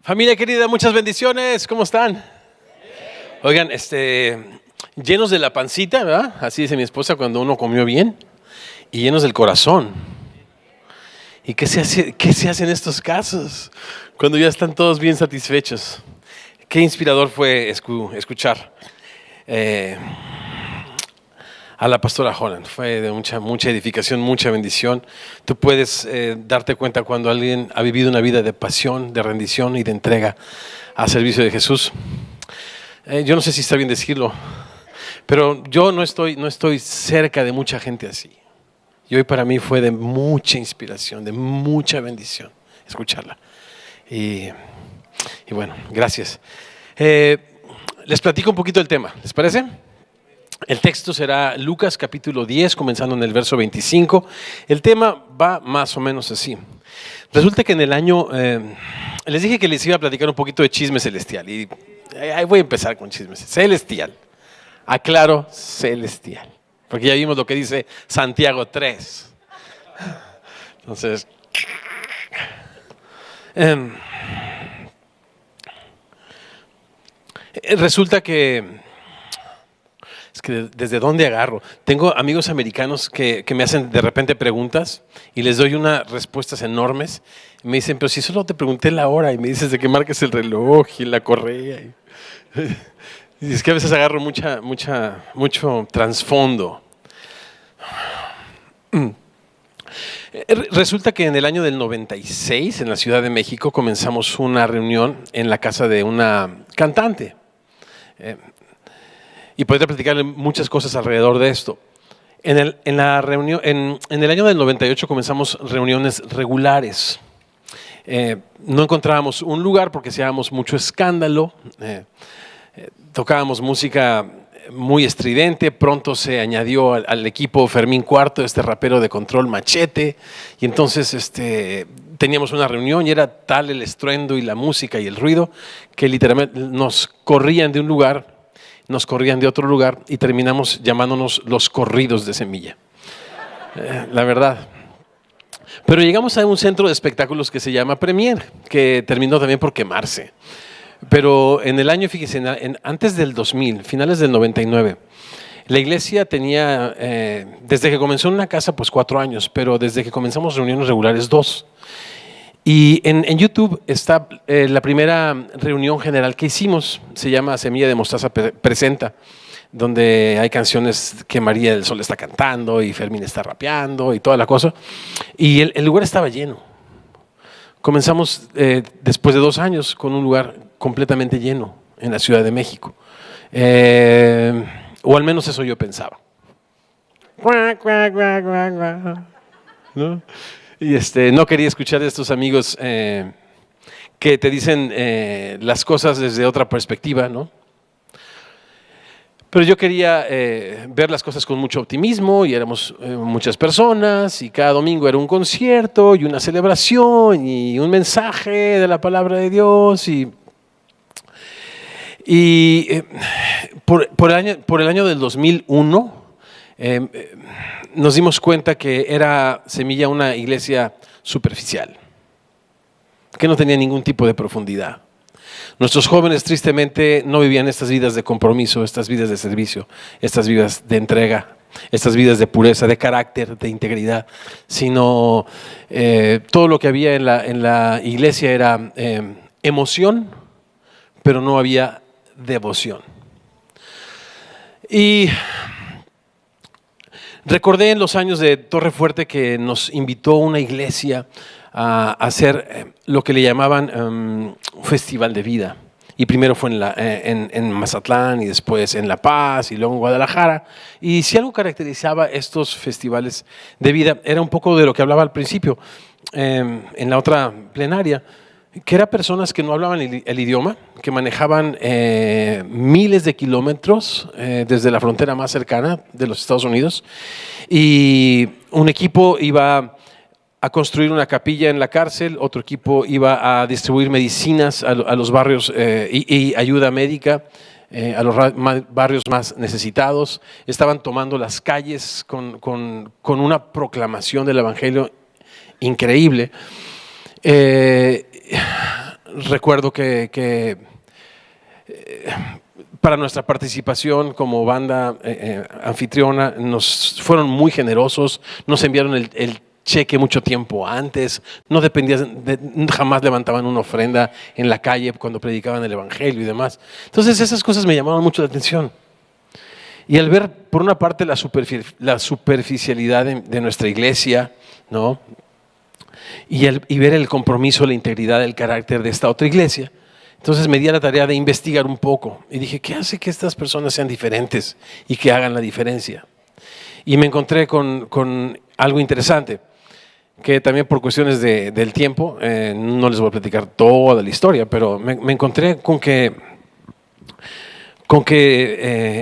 Familia querida, muchas bendiciones. ¿Cómo están? Oigan, llenos de la pancita, ¿verdad? Así dice mi esposa cuando uno comió bien. Y llenos del corazón. ¿Y qué se hace en estos casos? Cuando ya están todos bien satisfechos. Qué inspirador fue escuchar a la pastora Holland. Fue de mucha edificación, mucha bendición. Tú puedes darte cuenta cuando alguien ha vivido una vida de pasión, de rendición y de entrega a servicio de Jesús. Yo no sé si está bien decirlo, pero yo no estoy cerca de mucha gente así. Y hoy para mí fue de mucha inspiración, de mucha bendición escucharla. Y bueno, gracias. Les platico un poquito el tema, ¿les parece? El texto será Lucas capítulo 10, comenzando en el verso 25. El tema va más o menos así. Resulta que en el año, les dije que les iba a platicar un poquito de chisme celestial. Y ahí voy a empezar con chisme celestial. Aclaro, celestial. Porque ya vimos lo que dice Santiago 3. Entonces, resulta que es que desde dónde agarro. Tengo amigos americanos que me hacen de repente preguntas y les doy unas respuestas enormes. Me dicen, pero si solo te pregunté la hora, y me dices de que marques el reloj y la correa. Y es que a veces agarro mucho trasfondo. Resulta que en el año del 96, en la Ciudad de México, comenzamos una reunión en la casa de una cantante. Y podría platicarle muchas cosas alrededor de esto. En el año del 98 comenzamos reuniones regulares. No encontrábamos un lugar porque hacíamos mucho escándalo. Tocábamos música muy estridente. Pronto se añadió al equipo Fermín Cuarto, este rapero de Control Machete. Y entonces teníamos una reunión y era tal el estruendo y la música y el ruido que literalmente nos corrían de un lugar, nos corrían de otro lugar y terminamos llamándonos los corridos de Semilla. La verdad. Pero llegamos a un centro de espectáculos que se llama Premier, que terminó también por quemarse. Pero en el año, fíjense, antes del 2000, finales del 99, la iglesia tenía, desde que comenzó en una casa, pues 4 años, pero desde que comenzamos reuniones regulares, 2. Y en YouTube está la primera reunión general que hicimos, se llama Semilla de Mostaza Presenta, donde hay canciones que María del Sol está cantando y Fermín está rapeando y toda la cosa. Y el lugar estaba lleno. Comenzamos después de 2 años con un lugar completamente lleno en la Ciudad de México. O al menos eso yo pensaba. ¿No? Y no quería escuchar de estos amigos que te dicen las cosas desde otra perspectiva, ¿no? Pero yo quería ver las cosas con mucho optimismo y éramos muchas personas y cada domingo era un concierto y una celebración y un mensaje de la palabra de Dios y por el año del 2001 nos dimos cuenta que era Semilla una iglesia superficial, que no tenía ningún tipo de profundidad. Nuestros jóvenes tristemente no vivían estas vidas de compromiso, estas vidas de servicio, estas vidas de entrega, estas vidas de pureza, de carácter, de integridad, sino todo lo que había en la iglesia era emoción, pero no había devoción. Y recordé en los años de Torre Fuerte que nos invitó una iglesia a hacer lo que le llamaban un festival de vida. Y primero fue en Mazatlán y después en La Paz y luego en Guadalajara. Y si algo caracterizaba estos festivales de vida era un poco de lo que hablaba al principio en la otra plenaria, que eran personas que no hablaban el idioma, que manejaban miles de kilómetros desde la frontera más cercana de los Estados Unidos. Y un equipo iba a construir una capilla en la cárcel, otro equipo iba a distribuir medicinas a los barrios y ayuda médica a los barrios más necesitados. Estaban tomando las calles con una proclamación del Evangelio increíble. recuerdo que para nuestra participación como banda anfitriona nos fueron muy generosos, nos enviaron el cheque mucho tiempo antes, no dependía jamás levantaban una ofrenda en la calle cuando predicaban el evangelio y demás. Entonces esas cosas me llamaban mucho la atención. Y al ver por una parte la superficialidad de nuestra iglesia, ¿no? Y ver el compromiso, la integridad, el carácter de esta otra iglesia, entonces me di a la tarea de investigar un poco y dije, ¿qué hace que estas personas sean diferentes y que hagan la diferencia? Y me encontré con algo interesante, que también por cuestiones del tiempo, no les voy a platicar toda la historia, pero me encontré con que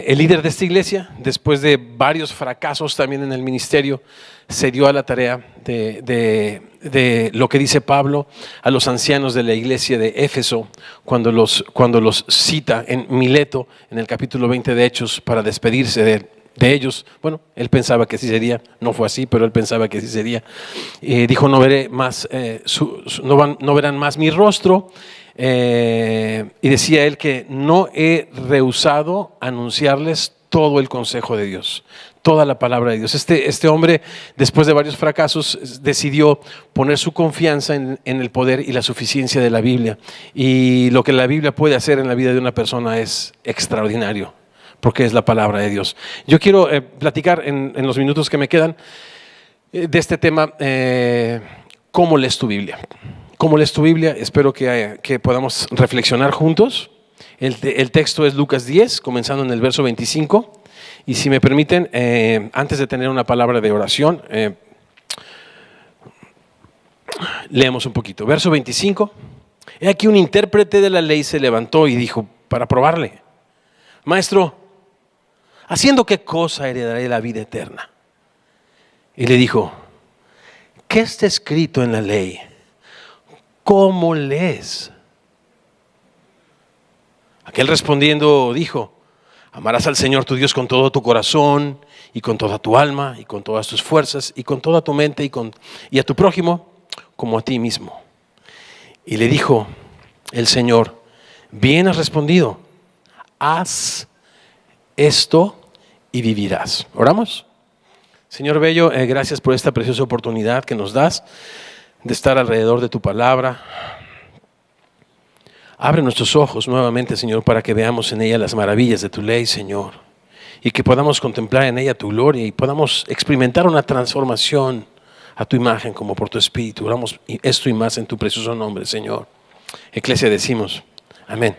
el líder de esta iglesia, después de varios fracasos también en el ministerio, se dio a la tarea de lo que dice Pablo a los ancianos de la iglesia de Éfeso cuando los cita en Mileto, en el capítulo 20 de Hechos, para despedirse de ellos. Bueno, él pensaba que sí sería, no fue así, pero él pensaba que sí sería. Dijo, no verán más mi rostro. Y decía él que no he rehusado anunciarles todo el consejo de Dios, toda la palabra de Dios. Este hombre, después de varios fracasos, decidió poner su confianza en el poder y la suficiencia de la Biblia. Y lo que la Biblia puede hacer en la vida de una persona es extraordinario, porque es la palabra de Dios. Yo quiero platicar en los minutos que me quedan de este tema, ¿cómo lees tu Biblia? ¿Cómo lees tu Biblia? Espero que podamos reflexionar juntos. El texto es Lucas 10, comenzando en el verso 25. Y si me permiten, antes de tener una palabra de oración, leemos un poquito. Verso 25. He aquí un intérprete de la ley se levantó y dijo, para probarle, Maestro, ¿haciendo qué cosa heredaré la vida eterna? Y le dijo, ¿qué está escrito en la ley? ¿Cómo lees? Aquel respondiendo dijo, amarás al Señor tu Dios con todo tu corazón y con toda tu alma y con todas tus fuerzas y con toda tu mente y a tu prójimo como a ti mismo. Y le dijo el Señor, bien has respondido, haz esto y vivirás. ¿Oramos? Señor bello, gracias por esta preciosa oportunidad que nos das de estar alrededor de tu palabra. Abre nuestros ojos nuevamente, Señor, para que veamos en ella las maravillas de tu ley, Señor, y que podamos contemplar en ella tu gloria y podamos experimentar una transformación a tu imagen como por tu Espíritu. Oramos esto y más en tu precioso nombre, Señor. Iglesia decimos, amén.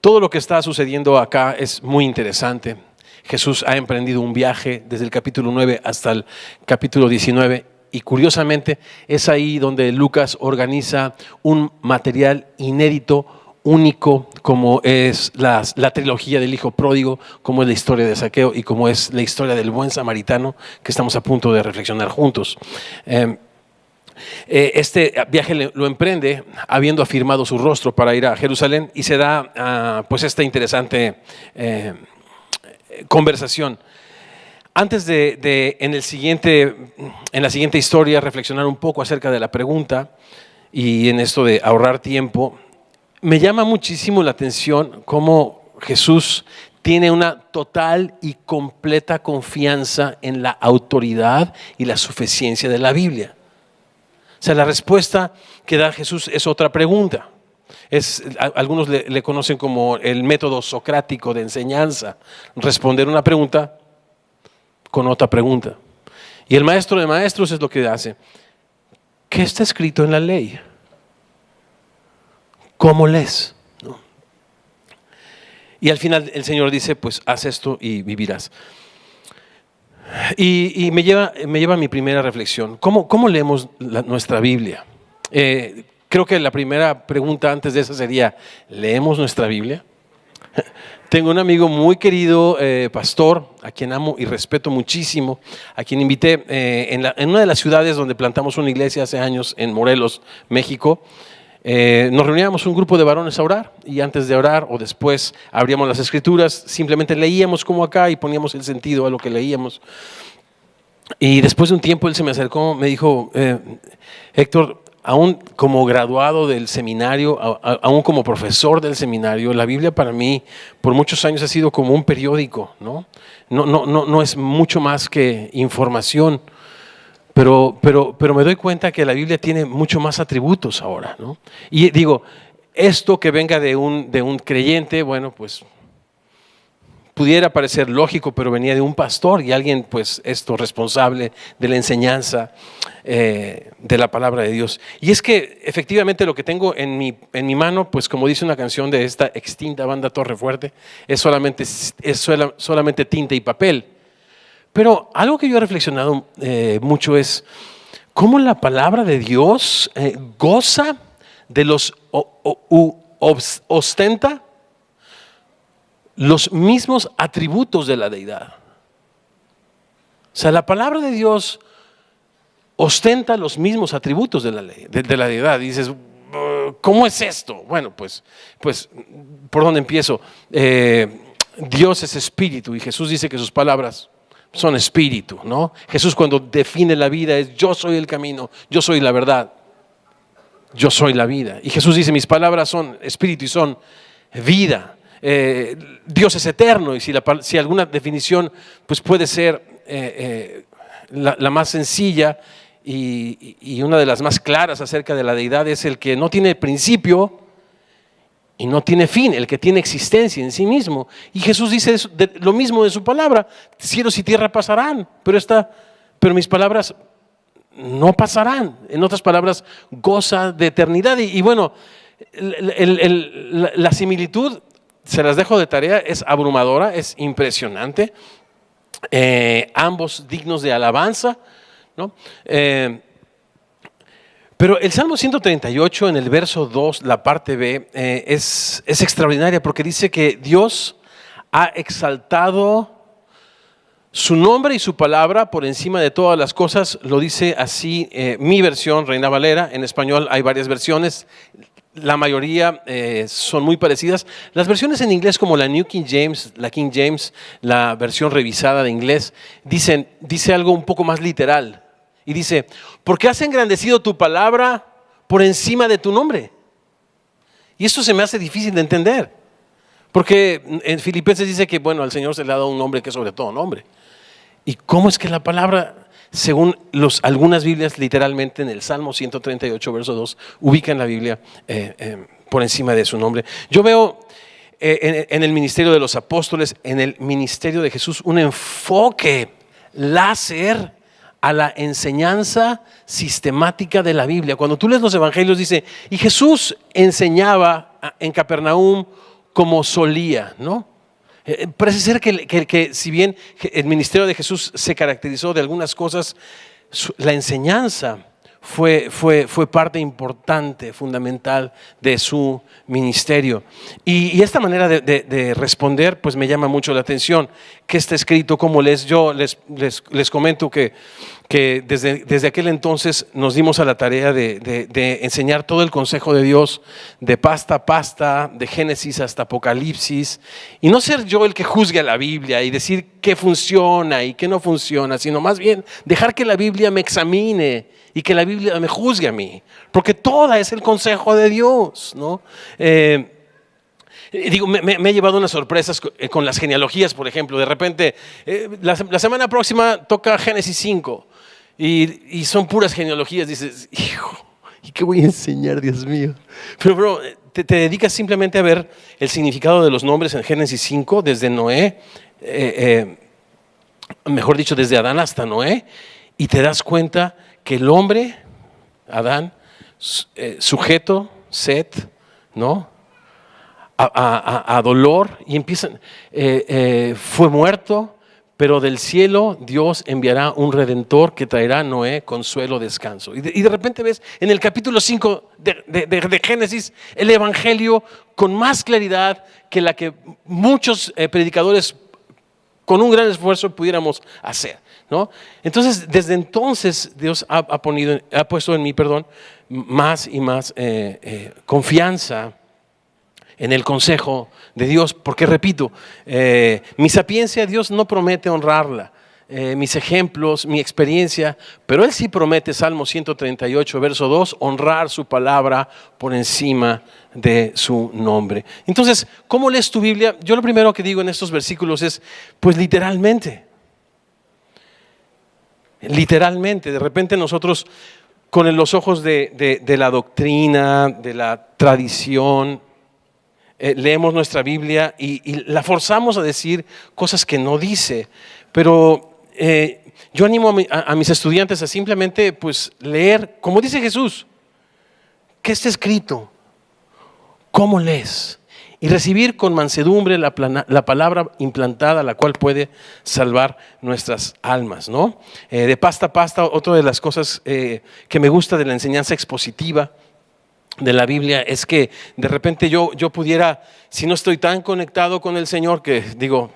Todo lo que está sucediendo acá es muy interesante. Jesús ha emprendido un viaje desde el capítulo 9 hasta el capítulo 19 y curiosamente es ahí donde Lucas organiza un material inédito, único, como es la trilogía del Hijo Pródigo, como es la historia de Zaqueo y como es la historia del buen samaritano que estamos a punto de reflexionar juntos. Este viaje lo emprende habiendo afirmado su rostro para ir a Jerusalén y se da pues esta interesante conversación. Antes en la siguiente historia reflexionar un poco acerca de la pregunta y en esto de ahorrar tiempo, me llama muchísimo la atención cómo Jesús tiene una total y completa confianza en la autoridad y la suficiencia de la Biblia. O sea, la respuesta que da Jesús es otra pregunta. Algunos le conocen como el método socrático de enseñanza, responder una pregunta con otra pregunta. Y el maestro de maestros es lo que hace. ¿Qué está escrito en la ley? ¿Cómo lees? ¿No? Y al final el Señor dice, pues haz esto y vivirás. Y me lleva a mi primera reflexión. ¿Cómo leemos nuestra Biblia? Creo que la primera pregunta antes de esa sería, ¿leemos nuestra Biblia? Tengo un amigo muy querido, pastor, a quien amo y respeto muchísimo, a quien invité en una de las ciudades donde plantamos una iglesia hace años, en Morelos, México. Nos reuníamos un grupo de varones a orar y antes de orar o después abríamos las escrituras, simplemente leíamos como acá y poníamos el sentido a lo que leíamos. Y después de un tiempo él se me acercó, me dijo, Héctor, aún como graduado del seminario, aún como profesor del seminario, la Biblia para mí por muchos años ha sido como un periódico, ¿no? No es mucho más que información, pero me doy cuenta que la Biblia tiene mucho más atributos ahora, ¿no? Y digo, esto que venga de un creyente, bueno, pues pudiera parecer lógico, pero venía de un pastor y alguien, pues, responsable de la enseñanza de la palabra de Dios. Y es que efectivamente lo que tengo en mi mano, pues como dice una canción de esta extinta banda Torre Fuerte, es solamente tinta y papel. Pero algo que yo he reflexionado mucho es cómo la palabra de Dios goza de ostenta los mismos atributos de la deidad. O sea, la palabra de Dios ostenta los mismos atributos de la deidad. Y dices, ¿cómo es esto? Bueno, pues ¿por dónde empiezo? Dios es espíritu y Jesús dice que sus palabras son espíritu, ¿no? Jesús cuando define la vida es: yo soy el camino, yo soy la verdad, yo soy la vida. Y Jesús dice: mis palabras son espíritu y son vida. Dios es eterno, y si alguna definición pues puede ser la más sencilla y una de las más claras acerca de la deidad, es el que no tiene principio y no tiene fin, el que tiene existencia en sí mismo. Y Jesús dice lo mismo de su palabra: cielos y tierra pasarán, pero mis palabras no pasarán. En otras palabras, goza de eternidad. Y bueno, la similitud, se las dejo de tarea, es abrumadora, es impresionante. Ambos dignos de alabanza, ¿no? Pero el Salmo 138 en el verso 2, la parte B, es extraordinaria porque dice que Dios ha exaltado su nombre y su palabra por encima de todas las cosas. Lo dice así mi versión, Reina Valera. En español hay varias versiones. La mayoría son muy parecidas. Las versiones en inglés, como la New King James, la King James, la versión revisada de inglés, dice algo un poco más literal. Y dice: porque has engrandecido tu palabra por encima de tu nombre. Y esto se me hace difícil de entender. Porque en Filipenses dice que, bueno, al Señor se le ha dado un nombre que es sobre todo nombre. ¿Y cómo es que la palabra, según algunas Biblias, literalmente en el Salmo 138, verso 2, ubica en la Biblia por encima de su nombre? Yo veo en el ministerio de los apóstoles, en el ministerio de Jesús, un enfoque láser a la enseñanza sistemática de la Biblia. Cuando tú lees los evangelios dice: y Jesús enseñaba en Capernaum como solía, ¿no? Parece ser que si bien el ministerio de Jesús se caracterizó de algunas cosas, la enseñanza fue parte importante, fundamental de su ministerio. Y esta manera de responder pues me llama mucho la atención. ¿Qué está escrito? ¿Cómo yo les comento que desde aquel entonces nos dimos a la tarea de enseñar todo el consejo de Dios, de pasta a pasta, de Génesis hasta Apocalipsis, y no ser yo el que juzgue a la Biblia y decir qué funciona y qué no funciona, sino más bien dejar que la Biblia me examine y que la Biblia me juzgue a mí, porque toda es el consejo de Dios, ¿no? Me he llevado unas sorpresas con las genealogías, por ejemplo. De repente, la semana próxima toca Génesis 5 y son puras genealogías. Dices: hijo, ¿y qué voy a enseñar, Dios mío? Pero te dedicas simplemente a ver el significado de los nombres en Génesis 5, desde Noé, mejor dicho, desde Adán hasta Noé, y te das cuenta que el hombre, Adán, sujeto, Set, ¿no?, a dolor, y empiezan, fue muerto, pero del cielo Dios enviará un redentor que traerá a Noé consuelo, descanso. Y de repente ves en el capítulo 5 de Génesis el evangelio con más claridad que la que muchos predicadores con un gran esfuerzo pudiéramos hacer, ¿no? Entonces, desde entonces Dios ha puesto en mí, más y más confianza en el consejo de Dios, porque repito, mi sapiencia Dios no promete honrarla. mis ejemplos, mi experiencia, pero Él sí promete, Salmo 138, verso 2, honrar su palabra por encima de su nombre. Entonces, ¿cómo lees tu Biblia? Yo lo primero que digo en estos versículos es, pues literalmente. Literalmente, de repente nosotros con los ojos de la doctrina, de la tradición, leemos nuestra Biblia y la forzamos a decir cosas que no dice. Pero yo animo a mis estudiantes a simplemente pues leer, como dice Jesús, ¿qué está escrito? ¿Cómo lees? Y recibir con mansedumbre la palabra implantada, la cual puede salvar nuestras almas, ¿no? De pasta a pasta, otra de las cosas que me gusta de la enseñanza expositiva de la Biblia es que de repente yo pudiera, si no estoy tan conectado con el Señor, que digo,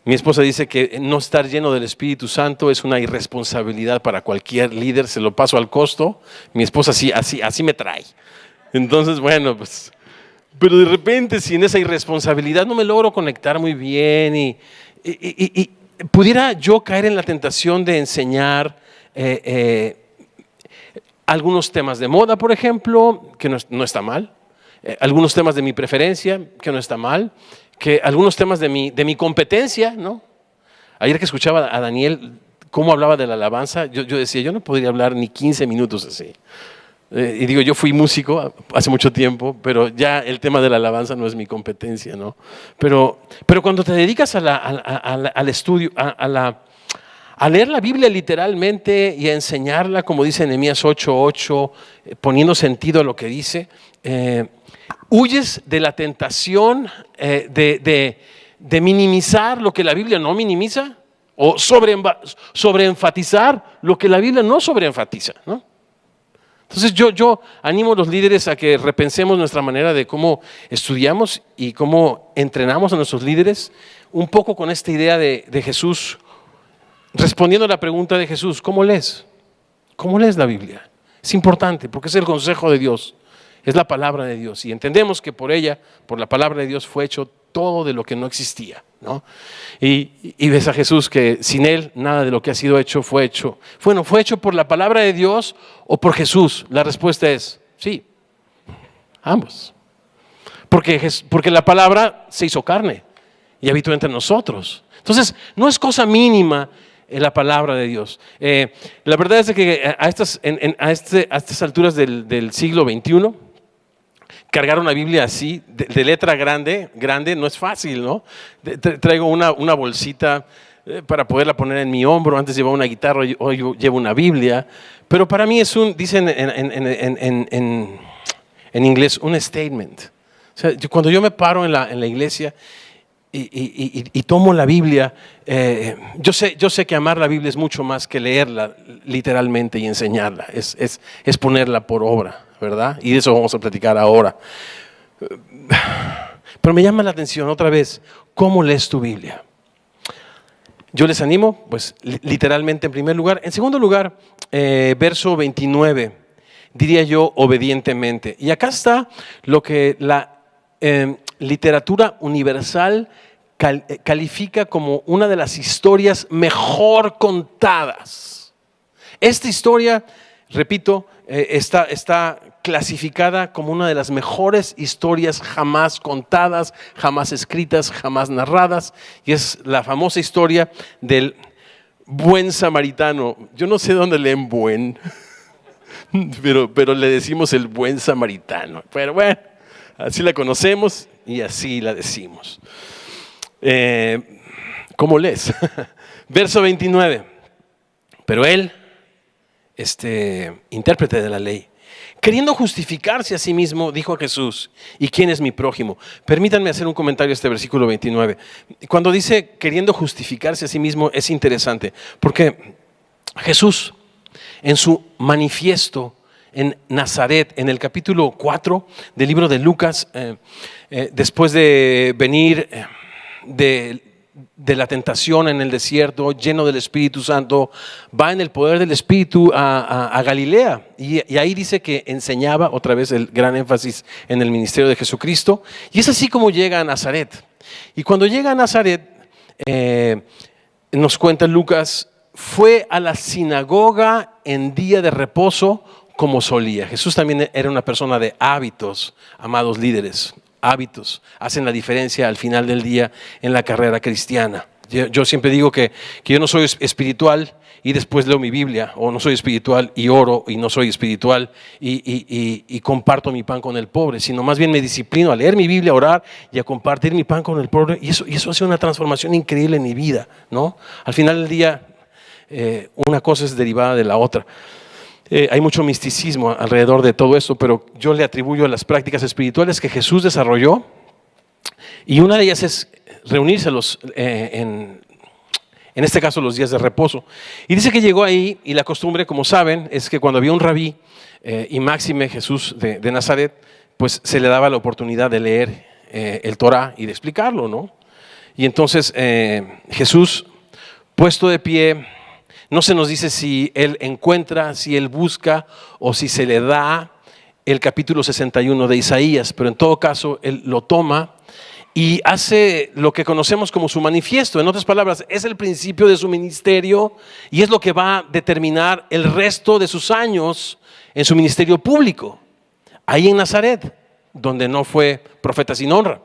mi esposa dice que no estar lleno del Espíritu Santo es una irresponsabilidad para cualquier líder, se lo paso al costo. Mi esposa así me trae. Entonces, bueno, pues, pero de repente si en esa irresponsabilidad no me logro conectar muy bien y pudiera yo caer en la tentación de enseñar algunos temas de moda, por ejemplo, que no está mal, algunos temas de mi preferencia, que no está mal, que algunos temas de mi competencia, ¿no? Ayer que escuchaba a Daniel cómo hablaba de la alabanza, yo decía, yo no podría hablar ni 15 minutos así. Y digo, yo fui músico hace mucho tiempo, pero ya el tema de la alabanza no es mi competencia, ¿no? Pero cuando te dedicas al estudio, a leer la Biblia literalmente y a enseñarla, como dice Nehemías 8:8, poniendo sentido a lo que dice, huyes de la tentación de minimizar lo que la Biblia no minimiza o sobreenfatizar lo que la Biblia no sobreenfatiza, ¿no? Entonces yo animo a los líderes a que repensemos nuestra manera de cómo estudiamos y cómo entrenamos a nuestros líderes, un poco con esta idea de Jesús, respondiendo a la pregunta de Jesús, ¿cómo lees? ¿Cómo lees la Biblia? Es importante porque es el consejo de Dios, es la palabra de Dios y entendemos que por ella, por la palabra de Dios fue hecho todo de lo que no existía, ¿no? Y ves a Jesús que sin Él nada de lo que ha sido hecho fue hecho. Bueno, ¿fue hecho por la palabra de Dios o por Jesús? La respuesta es sí, ambos. Porque la palabra se hizo carne y habitó entre nosotros. Entonces, no es cosa mínima la palabra de Dios. La verdad es que a estas alturas del siglo XXI, cargar una Biblia así, de letra grande no es fácil, ¿no? Traigo una bolsita para poderla poner en mi hombro. Antes llevaba una guitarra, hoy llevo una Biblia. Pero para mí es dicen en inglés, un statement. O sea, cuando yo me paro en la iglesia y tomo la Biblia, yo sé que amar la Biblia es mucho más que leerla literalmente y enseñarla. Es ponerla por obra, ¿verdad? Y de eso vamos a platicar ahora. Pero me llama la atención otra vez, ¿cómo lees tu Biblia? Yo les animo, pues literalmente en primer lugar. En segundo lugar, verso 29, diría yo obedientemente. Y acá está lo que la literatura universal califica como una de las historias mejor contadas. Esta historia, repito, está clasificada como una de las mejores historias jamás contadas, jamás escritas, jamás narradas, y es la famosa historia del buen samaritano. Yo no sé dónde leen buen, pero le decimos el buen samaritano. Pero bueno, así la conocemos y así la decimos. ¿Cómo lees? Verso 29. Pero él, intérprete de la ley, queriendo justificarse a sí mismo, dijo a Jesús, ¿y quién es mi prójimo? Permítanme hacer un comentario a este versículo 29. Cuando dice queriendo justificarse a sí mismo es interesante, porque Jesús en su manifiesto en Nazaret, en el capítulo 4 del libro de Lucas, después de venir de la tentación en el desierto, lleno del Espíritu Santo, va en el poder del Espíritu a Galilea, y ahí dice que enseñaba, otra vez el gran énfasis en el ministerio de Jesucristo, y es así como llega a Nazaret. Y cuando llega a Nazaret, nos cuenta Lucas, fue a la sinagoga en día de reposo como solía. Jesús también era una persona de hábitos, amados líderes. Hábitos hacen la diferencia al final del día en la carrera cristiana. Yo siempre digo que yo no soy espiritual y después leo mi Biblia, o no soy espiritual y oro y no soy espiritual y comparto mi pan con el pobre, sino más bien me disciplino a leer mi Biblia, a orar y a compartir mi pan con el pobre, y eso hace una transformación increíble en mi vida, ¿no? Al final del día, una cosa es derivada de la otra. Hay mucho misticismo alrededor de todo esto, pero yo le atribuyo a las prácticas espirituales que Jesús desarrolló, y una de ellas es reunirse en este caso los días de reposo. Y dice que llegó ahí, y la costumbre, como saben, es que cuando había un rabí, y máxime Jesús de Nazaret, pues se le daba la oportunidad de leer el Torá y de explicarlo, ¿no? Y entonces Jesús, puesto de pie, no se nos dice si él encuentra, si él busca o si se le da el capítulo 61 de Isaías, pero en todo caso él lo toma y hace lo que conocemos como su manifiesto. En otras palabras, es el principio de su ministerio y es lo que va a determinar el resto de sus años en su ministerio público, ahí en Nazaret, donde no fue profeta sin honra.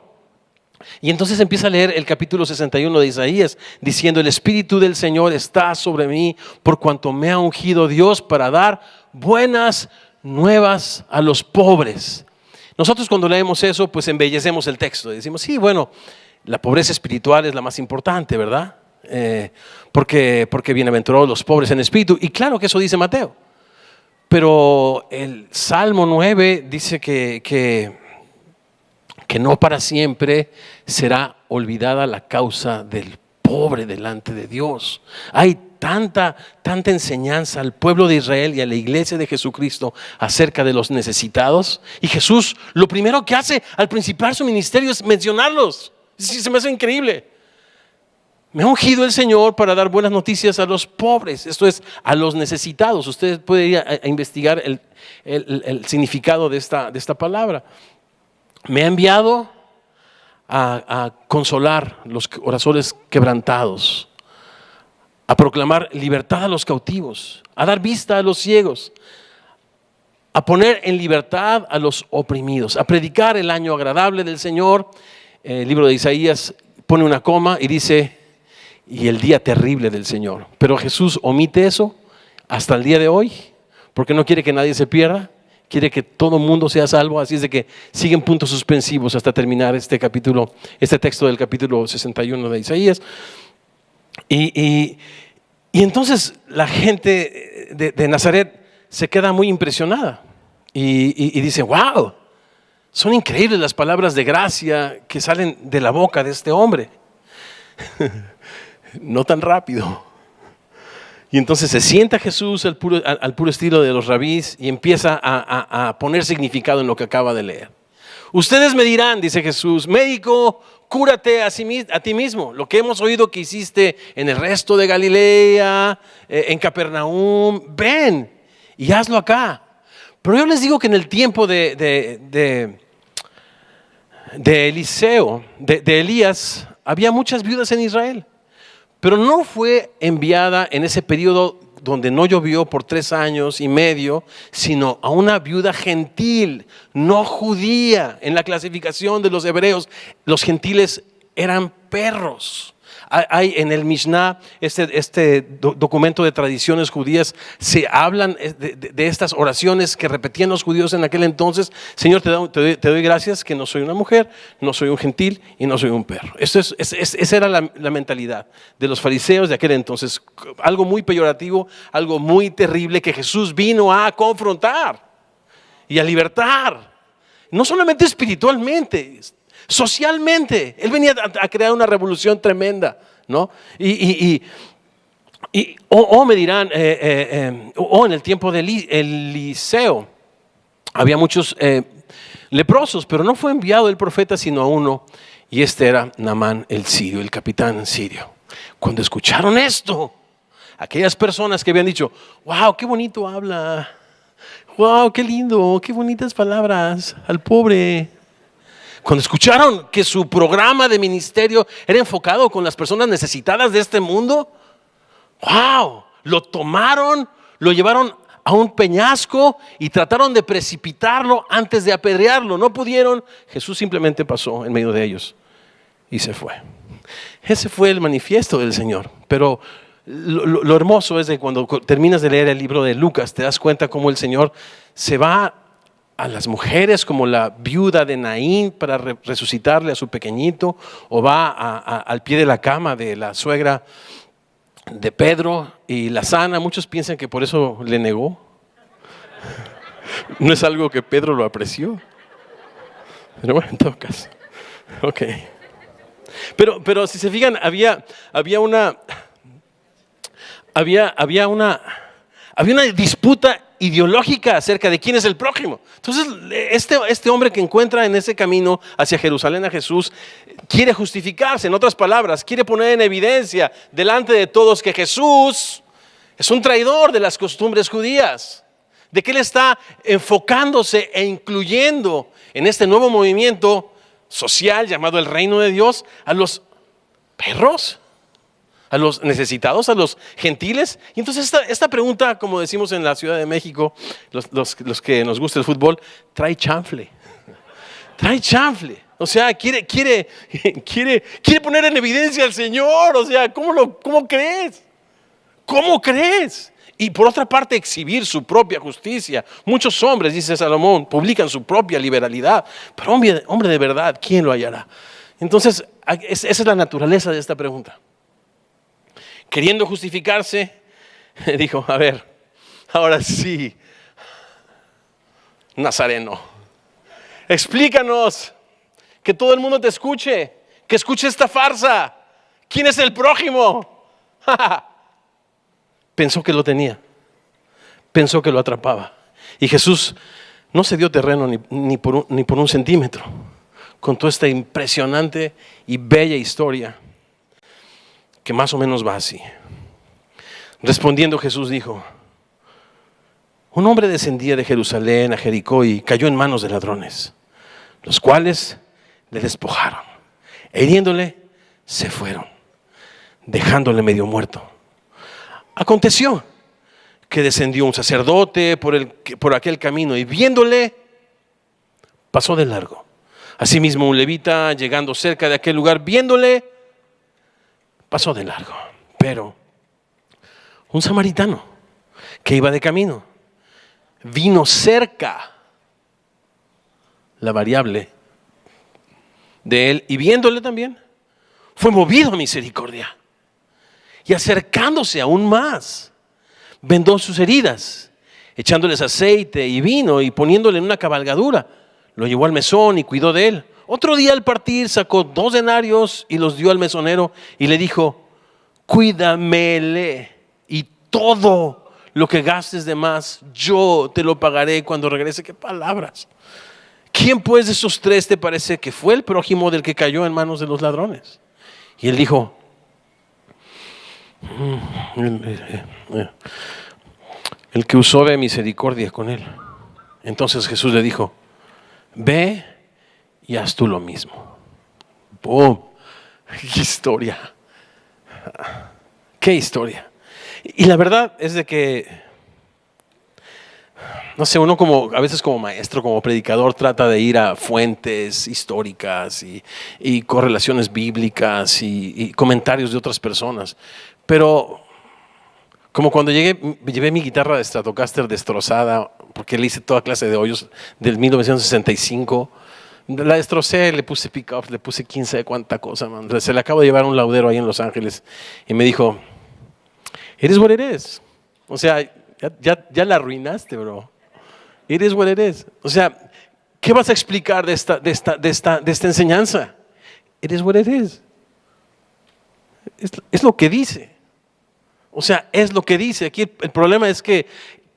Y entonces empieza a leer el capítulo 61 de Isaías, diciendo: el Espíritu del Señor está sobre mí, por cuanto me ha ungido Dios para dar buenas nuevas a los pobres. Nosotros cuando leemos eso, pues embellecemos el texto. Decimos, sí, bueno, la pobreza espiritual es la más importante, ¿verdad? Porque bienaventurados los pobres en espíritu. Y claro que eso dice Mateo. Pero el Salmo 9 dice que no para siempre será olvidada la causa del pobre delante de Dios. Hay tanta enseñanza al pueblo de Israel y a la iglesia de Jesucristo acerca de los necesitados. Y Jesús lo primero que hace al principiar su ministerio es mencionarlos. Se me hace increíble. Me ha ungido el Señor para dar buenas noticias a los pobres, esto es, a los necesitados. Ustedes pueden ir a investigar el significado de esta palabra. Me ha enviado a consolar los corazones quebrantados, a proclamar libertad a los cautivos, a dar vista a los ciegos, a poner en libertad a los oprimidos, a predicar el año agradable del Señor. El libro de Isaías pone una coma y dice: y el día terrible del Señor. Pero Jesús omite eso hasta el día de hoy, porque no quiere que nadie se pierda. Quiere que todo el mundo sea salvo, así es de que siguen puntos suspensivos hasta terminar este texto del capítulo 61 de Isaías. Y entonces la gente de Nazaret se queda muy impresionada y dice: wow, son increíbles las palabras de gracia que salen de la boca de este hombre. No tan rápido. Y entonces se sienta Jesús al puro estilo de los rabís y empieza a poner significado en lo que acaba de leer. Ustedes me dirán, dice Jesús: médico, cúrate a ti mismo. Lo que hemos oído que hiciste en el resto de Galilea, en Capernaum, ven y hazlo acá. Pero yo les digo que en el tiempo de Eliseo, de Elías, había muchas viudas en Israel. Pero no fue enviada en ese periodo donde no llovió por 3 años y medio, sino a una viuda gentil, no judía. En la clasificación de los hebreos, los gentiles eran perros. Hay en el Mishnah, este documento de tradiciones judías, se hablan de estas oraciones que repetían los judíos en aquel entonces: Señor, te doy gracias que no soy una mujer, no soy un gentil y no soy un perro. Esa era la mentalidad de los fariseos de aquel entonces. Algo muy peyorativo, algo muy terrible que Jesús vino a confrontar y a libertar. No solamente espiritualmente, socialmente. Él venía a crear una revolución tremenda, ¿no? Me dirán, en el tiempo de Eliseo había muchos leprosos, pero no fue enviado el profeta sino a uno, y este era Naamán el sirio, el capitán sirio. Cuando escucharon esto, aquellas personas que habían dicho: wow, qué bonito habla, wow, qué lindo, qué bonitas palabras al pobre. Cuando escucharon que su programa de ministerio era enfocado con las personas necesitadas de este mundo, ¡Wow! Lo tomaron, lo llevaron a un peñasco y trataron de precipitarlo antes de apedrearlo. No pudieron. Jesús simplemente pasó en medio de ellos y se fue. Ese fue el manifiesto del Señor. Pero lo hermoso es que cuando terminas de leer el libro de Lucas, te das cuenta cómo el Señor se va a las mujeres, como la viuda de Naín, para resucitarle a su pequeñito, o va al pie de la cama de la suegra de Pedro y la sana. Muchos piensan que por eso le negó. No es algo que Pedro lo apreció. Pero bueno, en todo caso. Ok. Pero si se fijan, había una disputa ideológica acerca de quién es el prójimo. Entonces, este hombre que encuentra en ese camino hacia Jerusalén a Jesús quiere justificarse. En otras palabras, quiere poner en evidencia delante de todos que Jesús es un traidor de las costumbres judías, de que él está enfocándose e incluyendo en este nuevo movimiento social llamado el reino de Dios a los perros, a los necesitados, a los gentiles. Y entonces esta pregunta, como decimos en la Ciudad de México, los que nos gusta el fútbol, trae chanfle. Trae chanfle. O sea, quiere poner en evidencia al Señor. O sea, ¿cómo crees? ¿Cómo crees? Y por otra parte, exhibir su propia justicia. Muchos hombres, dice Salomón, publican su propia liberalidad. Pero hombre de verdad, ¿quién lo hallará? Entonces, esa es la naturaleza de esta pregunta. Queriendo justificarse, dijo, a ver, ahora sí, Nazareno, explícanos, que todo el mundo te escuche, que escuche esta farsa. ¿Quién es el prójimo? Pensó que lo tenía, pensó que lo atrapaba. Y Jesús no se dio terreno ni por un centímetro. Contó esta impresionante y bella historia que más o menos va así. Respondiendo Jesús dijo: un hombre descendía de Jerusalén a Jericó y cayó en manos de ladrones, los cuales le despojaron, e hiriéndole se fueron, dejándole medio muerto. Aconteció que descendió un sacerdote por aquel camino y viéndole pasó de largo. Asimismo un levita, llegando cerca de aquel lugar, viéndole pasó de largo. Pero un samaritano que iba de camino vino cerca, la variable de él, y viéndole también fue movido a misericordia, y acercándose aún más vendó sus heridas, echándoles aceite y vino y poniéndole en una cabalgadura, lo llevó al mesón y cuidó de él. Otro día al partir sacó 2 denarios y los dio al mesonero y le dijo: cuídamele, y todo lo que gastes de más yo te lo pagaré cuando regrese. ¿Qué palabras? ¿Quién pues de esos 3 te parece que fue el prójimo del que cayó en manos de los ladrones? Y él dijo: el que usó de misericordia con él. Entonces Jesús le dijo: ve y haz tú lo mismo. ¡Boom! ¡Qué historia! ¡Qué historia! Y la verdad es de que, no sé, uno a veces como maestro, como predicador, trata de ir a fuentes históricas y correlaciones bíblicas y comentarios de otras personas. Pero como cuando llevé mi guitarra de Stratocaster destrozada, porque le hice toda clase de hoyos del 1965, la destrocé, le puse pick-up, le puse 15 de cuánta cosa, man. Se le acabo de llevar a un laudero ahí en Los Ángeles y me dijo: it is what it is. O sea, ya la arruinaste, bro. It is what it is. O sea, ¿qué vas a explicar de esta enseñanza? It is what it is. Es lo que dice. O sea, es lo que dice. Aquí el problema es que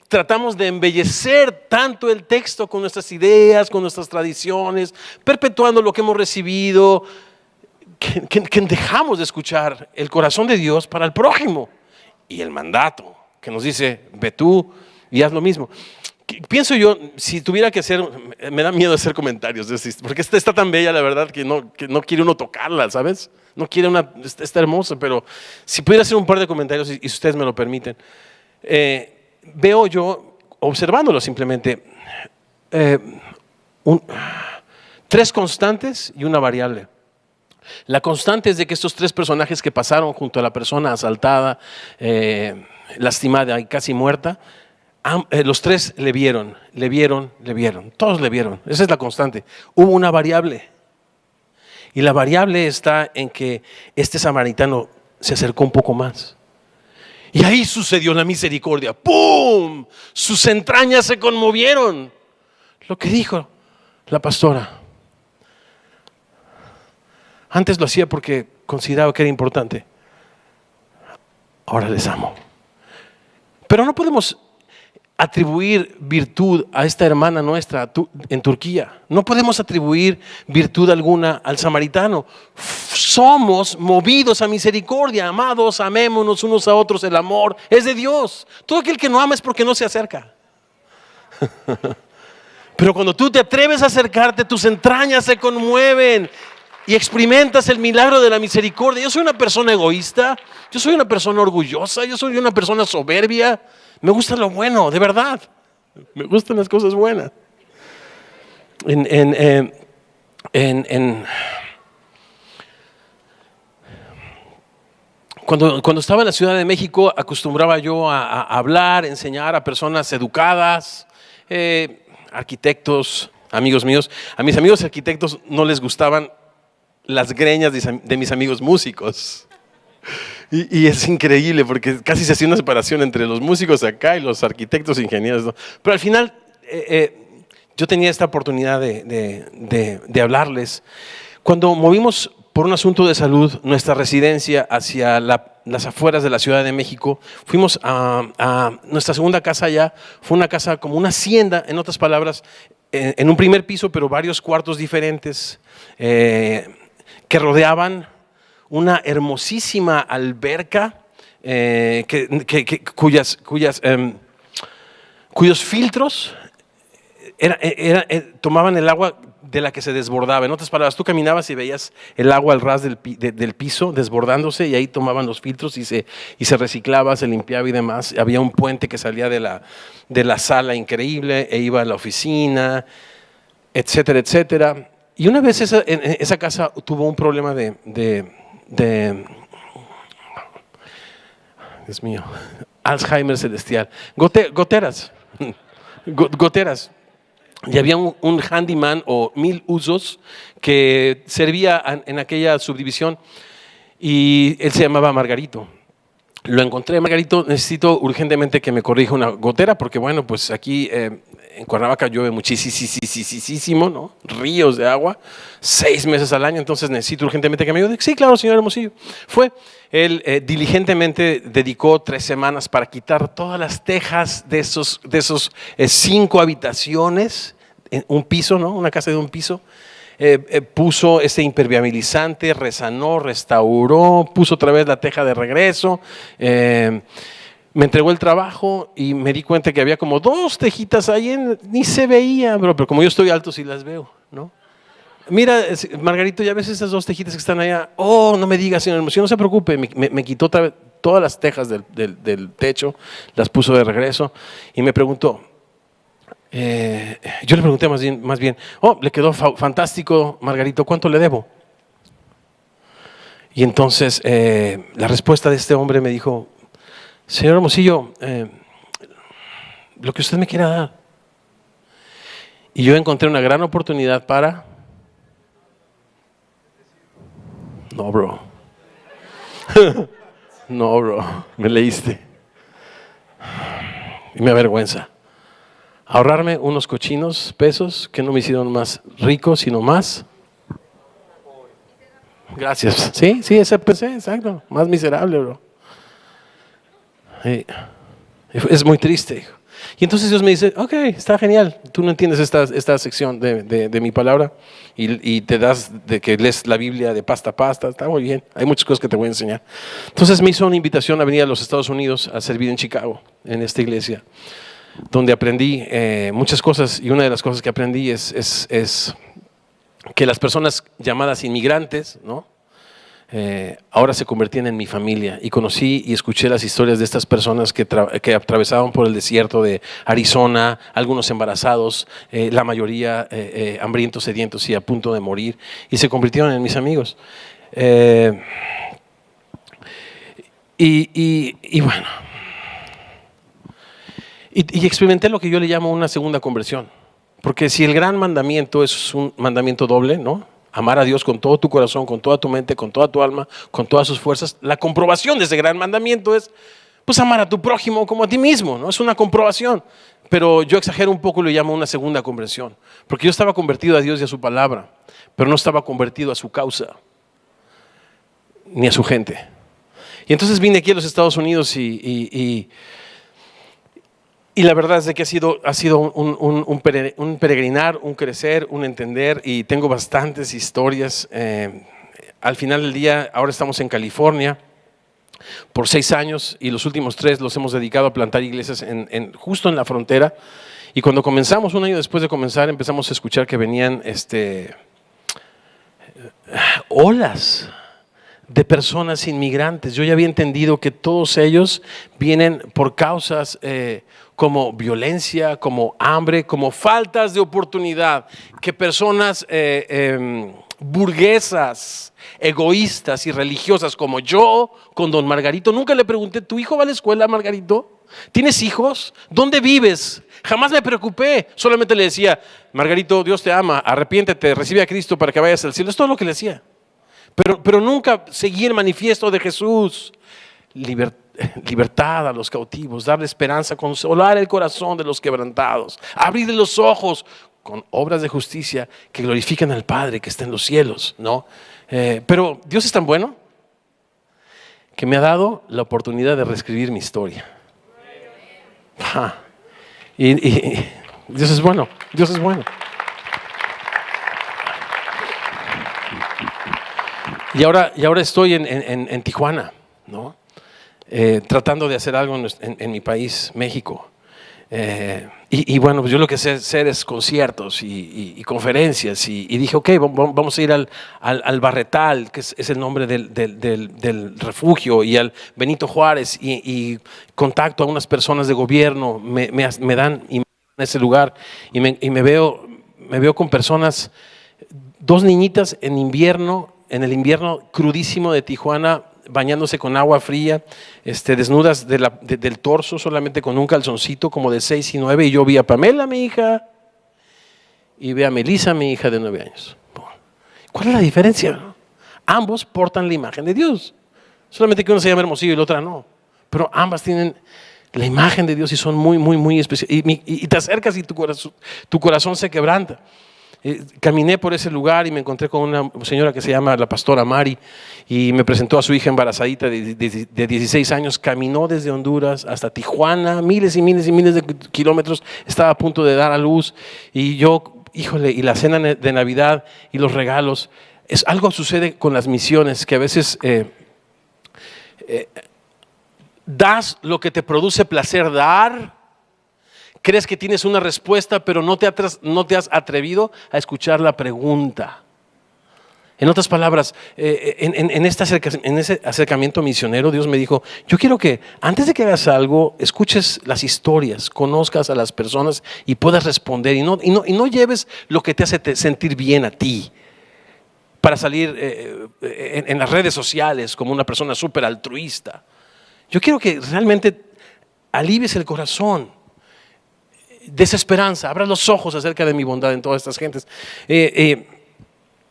tratamos de embellecer tanto el texto con nuestras ideas, con nuestras tradiciones, perpetuando lo que hemos recibido, que dejamos de escuchar el corazón de Dios para el prójimo y el mandato que nos dice: ve tú y haz lo mismo. Pienso yo, si tuviera que hacer, me da miedo hacer comentarios, porque esta está tan bella, la verdad, que no quiere uno tocarla, ¿sabes? No quiere está hermosa, pero si pudiera hacer un par de comentarios, y si ustedes me lo permiten, veo yo, observándolo simplemente, tres constantes y una variable. La constante es de que estos tres personajes que pasaron junto a la persona asaltada, lastimada y casi muerta, los tres le vieron, todos le vieron. Esa es la constante. Hubo una variable. Y la variable está en que este samaritano se acercó un poco más. Y ahí sucedió la misericordia. ¡Pum! Sus entrañas se conmovieron. Lo que dijo la pastora. Antes lo hacía porque consideraba que era importante. Ahora les amo. Pero no podemos atribuir virtud a esta hermana nuestra en Turquía. No podemos atribuir virtud alguna al samaritano. Somos movidos a misericordia, amados, amémonos unos a otros. El amor es de Dios. Todo aquel que no ama es porque no se acerca. Pero cuando tú te atreves a acercarte, tus entrañas se conmueven y experimentas el milagro de la misericordia. Yo soy una persona egoísta, yo soy una persona orgullosa, yo soy una persona soberbia. Me gusta lo bueno, de verdad. Me gustan las cosas buenas. Cuando estaba en la Ciudad de México, acostumbraba yo a hablar, enseñar a personas educadas, arquitectos, amigos míos. A mis amigos arquitectos no les gustaban las greñas de mis amigos músicos. Y es increíble porque casi se hacía una separación entre los músicos acá y los arquitectos, ingenieros, ¿no? Pero al final yo tenía esta oportunidad de hablarles. Cuando movimos por un asunto de salud nuestra residencia hacia las afueras de la Ciudad de México, fuimos a nuestra segunda casa allá. Fue una casa como una hacienda, en otras palabras, en un primer piso, pero varios cuartos diferentes que rodeaban una hermosísima alberca cuyos filtros tomaban el agua de la que se desbordaba. En otras palabras, tú caminabas y veías el agua al ras del piso desbordándose, y ahí tomaban los filtros y se reciclaba, se limpiaba y demás. Había un puente que salía de la sala increíble e iba a la oficina, etcétera, etcétera. Y una vez esa casa tuvo un problema de Dios mío, Alzheimer celestial, goteras. Y había un handyman o 1000 usos que servía en aquella subdivisión, y él se llamaba Margarito. Lo encontré: Margarito, necesito urgentemente que me corrija una gotera, porque bueno, pues aquí en Cuernavaca llueve muchísimo, ¿no? Ríos de agua, 6 meses al año, entonces necesito urgentemente que me ayude. Sí, claro, señor Hermosillo. Él diligentemente dedicó 3 semanas para quitar todas las tejas de esos 5 habitaciones, un piso, ¿no? Una casa de un piso. Puso ese impermeabilizante, resanó, restauró, puso otra vez la teja de regreso. Me entregó el trabajo y me di cuenta que había como 2 tejitas ahí, ni se veía, pero como yo estoy alto sí las veo, ¿no? Mira, Margarito, ya ves esas 2 tejitas que están allá. Oh, no me digas, señor Hermosillo, no se preocupe. Me quitó todas las tejas del techo, las puso de regreso y me preguntó. Yo le pregunté más bien, oh, le quedó fantástico, Margarito, ¿cuánto le debo? Y entonces la respuesta de este hombre me dijo: señor Hermosillo, lo que usted me quiera dar. Y yo encontré una gran oportunidad para... No, bro. No, bro, me leíste. Y me avergüenza. Ahorrarme unos cochinos pesos que no me hicieron más rico, sino más. Gracias. Sí, ese pensé, exacto. Más miserable, bro. Sí. Es muy triste, hijo. Y entonces Dios me dice: ok, está genial. Tú no entiendes esta sección de mi palabra y te das de que lees la Biblia de pasta a pasta. Está muy bien. Hay muchas cosas que te voy a enseñar. Entonces me hizo una invitación a venir a los Estados Unidos a servir en Chicago, en esta iglesia. donde aprendí muchas cosas, y una de las cosas que aprendí es que las personas llamadas inmigrantes, ¿no? Ahora se convertían en mi familia, y conocí y escuché las historias de estas personas que atravesaban por el desierto de Arizona, algunos embarazados, la mayoría hambrientos, sedientos y a punto de morir, y se convirtieron en mis amigos. Y bueno, y experimenté lo que yo le llamo una segunda conversión, porque si el gran mandamiento es un mandamiento doble, ¿no? Amar a Dios con todo tu corazón, con toda tu mente, con toda tu alma, con todas sus fuerzas. La comprobación de ese gran mandamiento es, pues, amar a tu prójimo como a ti mismo, ¿no? Es una comprobación. Pero yo exagero un poco y lo llamo una segunda conversión. Porque yo estaba convertido a Dios y a su palabra, pero no estaba convertido a su causa, ni a su gente. Y entonces vine aquí a los Estados Unidos y la verdad es de que ha sido un peregrinar, un crecer, un entender, y tengo bastantes historias. Al final del día, ahora estamos en California por 6 años, y los últimos 3 los hemos dedicado a plantar iglesias justo en la frontera. Y cuando comenzamos, un año después de comenzar, empezamos a escuchar que venían olas de personas inmigrantes. Yo ya había entendido que todos ellos vienen por causas como violencia, como hambre, como faltas de oportunidad, que personas burguesas, egoístas y religiosas como yo, con don Margarito, nunca le pregunté, ¿tu hijo va a la escuela, Margarito? ¿Tienes hijos? ¿Dónde vives? Jamás me preocupé, solamente le decía, Margarito, Dios te ama, arrepiéntete, recibe a Cristo para que vayas al cielo. Es todo lo que le decía. Pero nunca seguí el manifiesto de Jesús. Libertad a los cautivos, darle esperanza, consolar el corazón de los quebrantados, abrirle los ojos con obras de justicia que glorifican al Padre que está en los cielos, ¿no? Pero Dios es tan bueno que me ha dado la oportunidad de reescribir mi historia. Y Dios es bueno, Dios es bueno. Y ahora estoy en Tijuana, ¿no? Tratando de hacer algo en mi país, México. Y bueno, pues yo lo que sé hacer es conciertos y conferencias. Y dije, ok, vamos a ir al Barretal, que es el nombre del refugio, y al Benito Juárez, y contacto a unas personas de gobierno, me dan en ese lugar, y me veo con personas, 2 niñitas en el invierno crudísimo de Tijuana, bañándose con agua fría, desnudas del torso, solamente con un calzoncito como de 6 y 9, y yo vi a Pamela, mi hija, y vi a Melissa, mi hija de 9 años. ¿Cuál es la diferencia? Ambos portan la imagen de Dios, solamente que uno se llama Hermosillo y la otra no, pero ambas tienen la imagen de Dios y son muy, muy, muy especiales, y te acercas y tu corazón se quebranta. Caminé por ese lugar y me encontré con una señora que se llama la pastora Mari, y me presentó a su hija embarazadita de 16 años. Caminó desde Honduras hasta Tijuana, miles y miles y miles de kilómetros, estaba a punto de dar a luz, y yo, híjole, y la cena de Navidad y los regalos. Algo sucede con las misiones, que a veces das lo que te produce placer dar. Crees que tienes una respuesta, pero no te has atrevido a escuchar la pregunta. En otras palabras, en ese acercamiento misionero, Dios me dijo, yo quiero que antes de que hagas algo, escuches las historias, conozcas a las personas y puedas responder, y no lleves lo que te hace sentir bien a ti para salir en las redes sociales como una persona súper altruista. Yo quiero que realmente alivies el corazón, desesperanza, abra los ojos acerca de mi bondad en todas estas gentes.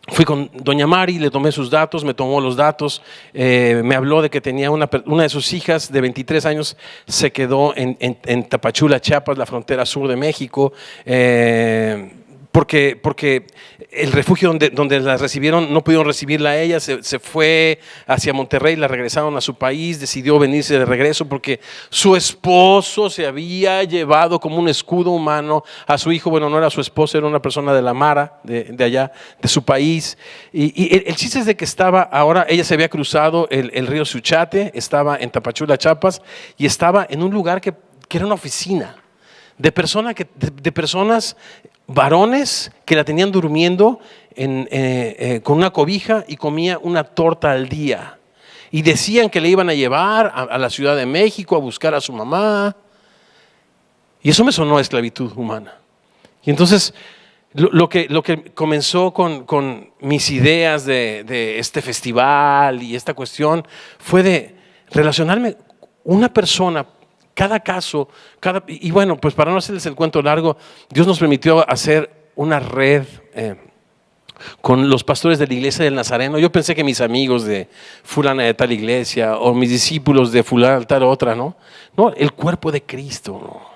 Fui con doña Mari, le tomé sus datos, me tomó los datos, me habló de que tenía una de sus hijas de 23 años, se quedó en Tapachula, Chiapas, la frontera sur de México, porque el refugio donde la recibieron no pudieron recibirla a ella, se fue hacia Monterrey, la regresaron a su país, decidió venirse de regreso porque su esposo se había llevado como un escudo humano a su hijo. Bueno, no era su esposo, era una persona de la Mara, de allá, de su país. Y el chiste es de que ella se había cruzado el río Suchate, estaba en Tapachula, Chiapas, y estaba en un lugar que era una oficina de personas, varones que la tenían durmiendo con una cobija y comía una torta al día. Y decían que le iban a llevar a la Ciudad de México a buscar a su mamá. Y eso me sonó a esclavitud humana. Y entonces lo que comenzó con mis ideas de este festival y esta cuestión fue de relacionarme una persona, cada caso, y bueno, pues para no hacerles el cuento largo, Dios nos permitió hacer una red con los pastores de la iglesia del Nazareno. Yo pensé que mis amigos de fulana de tal iglesia o mis discípulos de fulana de tal otra, ¿no? No, el cuerpo de Cristo, ¿no?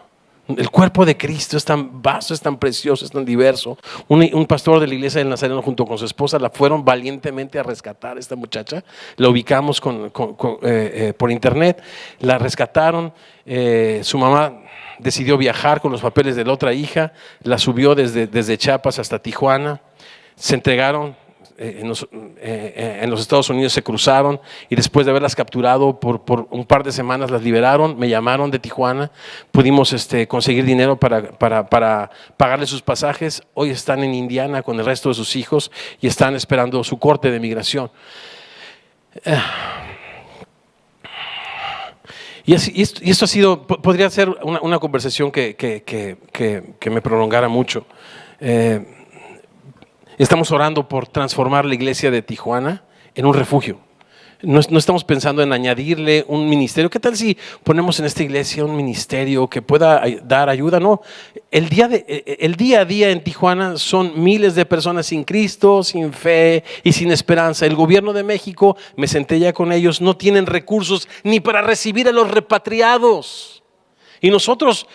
El cuerpo de Cristo es tan vasto, es tan precioso, es tan diverso. Un pastor de la iglesia del Nazareno junto con su esposa la fueron valientemente a rescatar a esta muchacha. La ubicamos por internet, la rescataron. Su mamá decidió viajar con los papeles de la otra hija, la subió desde Chiapas hasta Tijuana. Se entregaron en los Estados Unidos, se cruzaron y después de haberlas capturado por un par de semanas las liberaron. Me llamaron de Tijuana, pudimos conseguir dinero para pagarle sus pasajes. Hoy están en Indiana con el resto de sus hijos y están esperando su corte de migración. Y esto ha sido, podría ser una conversación que me prolongara mucho. Estamos orando por transformar la iglesia de Tijuana en un refugio. No estamos pensando en añadirle un ministerio. ¿Qué tal si ponemos en esta iglesia un ministerio que pueda dar ayuda? No, el día a día en Tijuana son miles de personas sin Cristo, sin fe y sin esperanza. El gobierno de México, me senté ya con ellos, no tienen recursos ni para recibir a los repatriados. Y nosotros,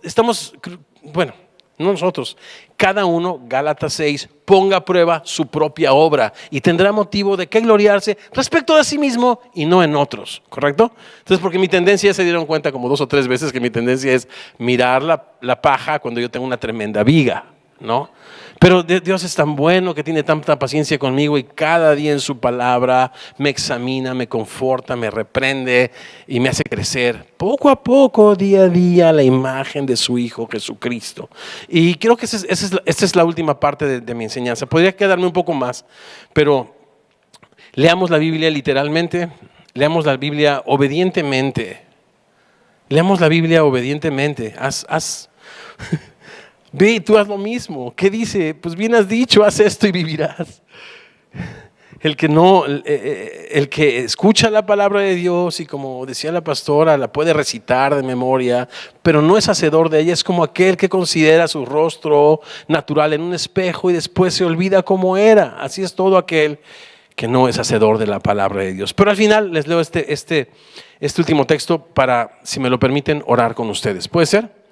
estamos, bueno, no nosotros, cada uno, Gálatas 6, ponga a prueba su propia obra y tendrá motivo de qué gloriarse respecto a sí mismo y no en otros, ¿correcto? Entonces, porque mi tendencia, se dieron cuenta como 2 o 3 veces que mi tendencia es mirar la paja cuando yo tengo una tremenda viga, ¿no? Pero Dios es tan bueno, que tiene tanta paciencia conmigo y cada día en su palabra me examina, me conforta, me reprende y me hace crecer poco a poco, día a día, la imagen de su Hijo Jesucristo. Y creo que esta es la última parte de mi enseñanza. Podría quedarme un poco más, pero leamos la Biblia literalmente, leamos la Biblia obedientemente. Leamos la Biblia obedientemente. Ve, tú haz lo mismo. ¿Qué dice? Pues bien has dicho, haz esto y vivirás. El que escucha la palabra de Dios y, como decía la pastora, la puede recitar de memoria, pero no es hacedor de ella, es como aquel que considera su rostro natural en un espejo y después se olvida cómo era. Así es todo aquel que no es hacedor de la palabra de Dios. Pero al final les leo este último texto para, si me lo permiten, orar con ustedes. ¿Puede ser?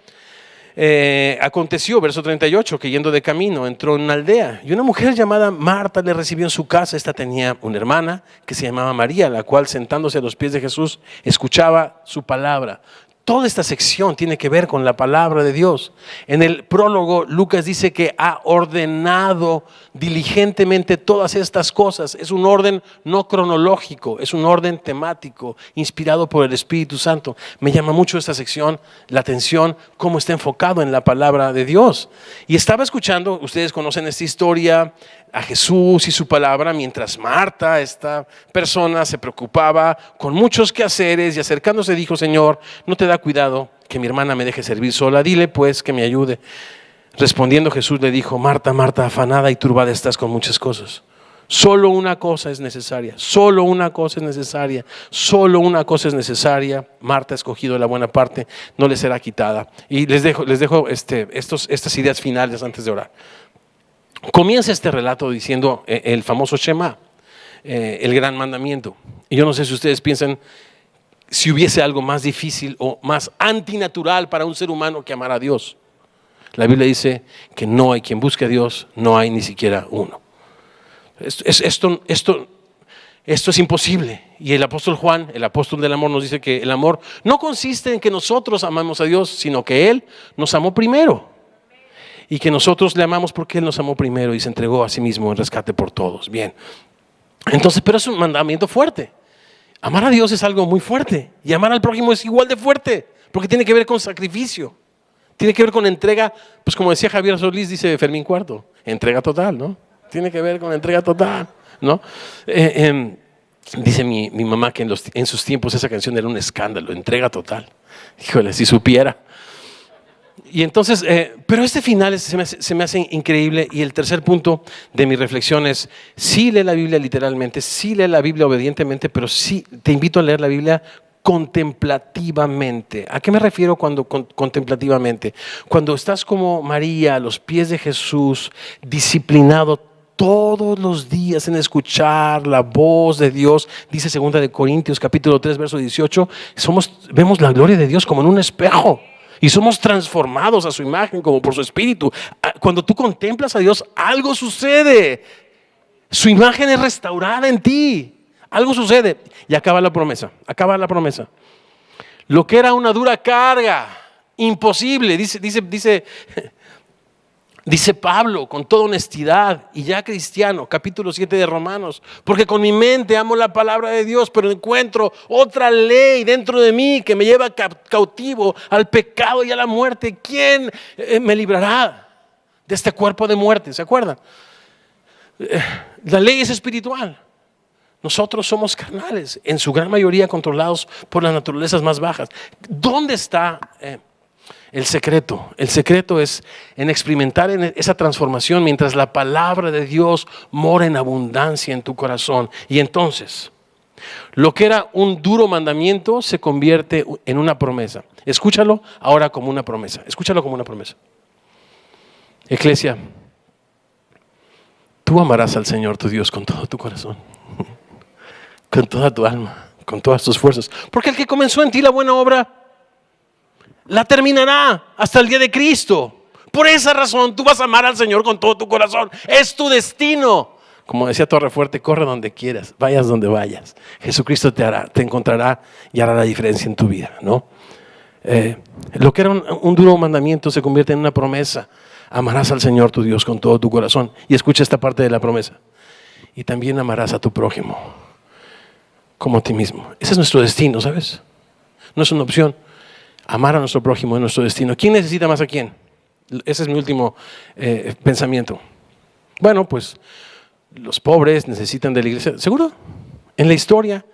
Aconteció, verso 38, que yendo de camino entró en una aldea y una mujer llamada Marta le recibió en su casa. Esta tenía una hermana que se llamaba María, la cual, sentándose a los pies de Jesús, escuchaba su palabra. Toda esta sección tiene que ver con la palabra de Dios. En el prólogo, Lucas dice que ha ordenado diligentemente todas estas cosas. Es un orden no cronológico, es un orden temático, inspirado por el Espíritu Santo. Me llama mucho esta sección la atención, cómo está enfocado en la palabra de Dios. Y estaba escuchando, ustedes conocen esta historia, a Jesús y su palabra, mientras Marta, esta persona, se preocupaba con muchos quehaceres y acercándose dijo: Señor, ¿no te da cuidado que mi hermana me deje servir sola? Dile pues que me ayude. Respondiendo Jesús le dijo: Marta, Marta, afanada y turbada estás con muchas cosas. Solo una cosa es necesaria, solo una cosa es necesaria, solo una cosa es necesaria. Marta ha escogido la buena parte, no le será quitada. Y les dejo estas ideas finales antes de orar. Comienza este relato diciendo el famoso Shema, el gran mandamiento. Y yo no sé si ustedes piensan si hubiese algo más difícil o más antinatural para un ser humano que amar a Dios. La Biblia dice que no hay quien busque a Dios, no hay ni siquiera uno. Esto es imposible. Y el apóstol Juan, el apóstol del amor, nos dice que el amor no consiste en que nosotros amamos a Dios, sino que Él nos amó primero. Y que nosotros le amamos porque Él nos amó primero y se entregó a sí mismo en rescate por todos. Bien, entonces, pero es un mandamiento fuerte. Amar a Dios es algo muy fuerte y amar al prójimo es igual de fuerte, porque tiene que ver con sacrificio. Tiene que ver con entrega, pues como decía Javier Solís, dice Fermín Cuarto, entrega total, ¿no? Tiene que ver con entrega total, ¿no? Dice mi mamá que en sus tiempos esa canción era un escándalo, entrega total. Híjole, si supiera. Y entonces, pero este final se me hace increíble. Y el tercer punto de mi reflexión es, sí lee la Biblia literalmente, sí lee la Biblia obedientemente, pero sí te invito a leer la Biblia contemplativamente. ¿A qué me refiero cuando contemplativamente? Cuando estás como María a los pies de Jesús, disciplinado todos los días en escuchar la voz de Dios. Dice 2 de Corintios capítulo 3 verso 18, vemos la gloria de Dios como en un espejo y somos transformados a su imagen como por su espíritu. Cuando tú contemplas a Dios, algo sucede. Su imagen es restaurada en ti. Algo sucede y acaba la promesa. Lo que era una dura carga, imposible, dice Pablo con toda honestidad y ya cristiano, capítulo 7 de Romanos, porque con mi mente amo la palabra de Dios, pero encuentro otra ley dentro de mí que me lleva cautivo al pecado y a la muerte. ¿Quién me librará de este cuerpo de muerte? ¿Se acuerdan? La ley es espiritual. Nosotros somos carnales, en su gran mayoría controlados por las naturalezas más bajas. ¿Dónde está el secreto? El secreto es en experimentar esa transformación mientras la palabra de Dios mora en abundancia en tu corazón. Y entonces, lo que era un duro mandamiento se convierte en una promesa. Escúchalo ahora como una promesa. Escúchalo como una promesa. Iglesia, tú amarás al Señor tu Dios con todo tu corazón, con toda tu alma, con todas tus fuerzas. Porque el que comenzó en ti la buena obra, la terminará hasta el día de Cristo. Por esa razón tú vas a amar al Señor con todo tu corazón. Es tu destino. Como decía Torrefuerte, corre donde quieras, vayas donde vayas. Jesucristo te encontrará y hará la diferencia en tu vida, ¿no? Lo que era un duro mandamiento se convierte en una promesa. Amarás al Señor tu Dios con todo tu corazón. Y escucha esta parte de la promesa. Y también amarás a tu prójimo como a ti mismo. Ese es nuestro destino, ¿sabes? No es una opción. Amar a nuestro prójimo es nuestro destino. ¿Quién necesita más a quién? Ese es mi último pensamiento. Bueno, pues los pobres necesitan de la iglesia. ¿Seguro? En la historia,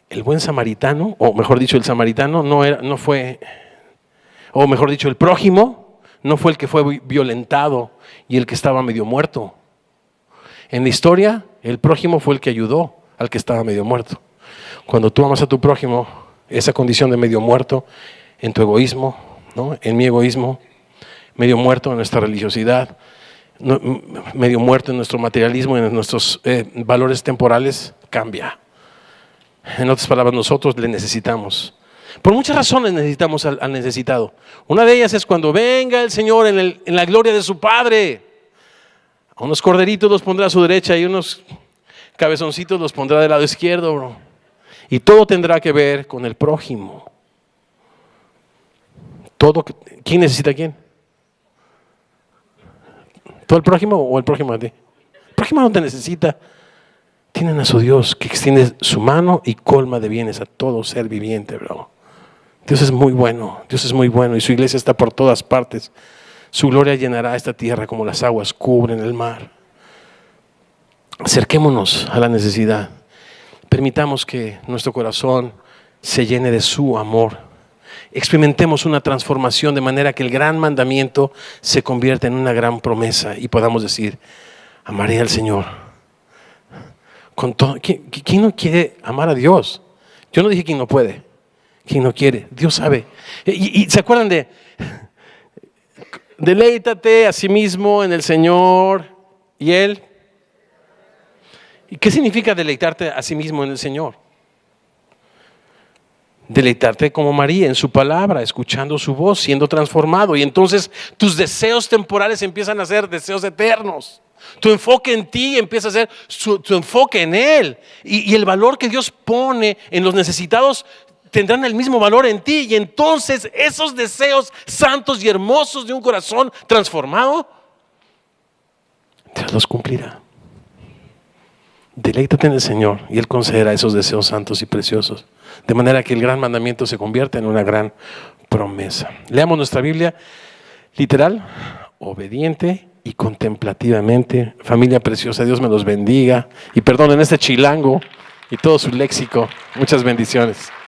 el buen samaritano, o mejor dicho, el samaritano no fue, o mejor dicho, el prójimo no fue el que fue violentado y el que estaba medio muerto. En la historia, el prójimo fue el que ayudó al que estaba medio muerto. Cuando tú amas a tu prójimo, esa condición de medio muerto en tu egoísmo, ¿no? En mi egoísmo, medio muerto en nuestra religiosidad, medio muerto en nuestro materialismo, en nuestros valores temporales, cambia. En otras palabras, nosotros le necesitamos. Por muchas razones necesitamos al necesitado. Una de ellas es cuando venga el Señor en la gloria de su Padre. A unos corderitos los pondrá a su derecha y unos cabezoncitos los pondrá del lado izquierdo, bro. Y todo tendrá que ver con el prójimo. ¿Quién necesita a quién? ¿Tú el prójimo o el prójimo a ti? El prójimo no te necesita. Tienen a su Dios que extiende su mano y colma de bienes a todo ser viviente, bro. Dios es muy bueno, Dios es muy bueno y su iglesia está por todas partes. Su gloria llenará esta tierra como las aguas cubren el mar. Acerquémonos a la necesidad. Permitamos que nuestro corazón se llene de su amor. Experimentemos una transformación de manera que el gran mandamiento se convierta en una gran promesa y podamos decir, amaré al Señor. Con todo. ¿Quién no quiere amar a Dios? Yo no dije quién no puede, quién no quiere. Dios sabe. Y ¿se acuerdan de deleítate a sí mismo en el Señor y Él? ¿Y qué significa deleitarte a sí mismo en el Señor? Deleitarte como María en su palabra, escuchando su voz, siendo transformado. Y entonces tus deseos temporales empiezan a ser deseos eternos. Tu enfoque en ti empieza a ser tu enfoque en Él. Y el valor que Dios pone en los necesitados tendrán el mismo valor en ti. Y entonces esos deseos santos y hermosos de un corazón transformado, Dios los cumplirá. Deleítate en el Señor y Él concederá esos deseos santos y preciosos. De manera que el gran mandamiento se convierta en una gran promesa. Leamos nuestra Biblia. Literal, obediente y contemplativamente. Familia preciosa, Dios me los bendiga. Y perdonen este chilango y todo su léxico. Muchas bendiciones.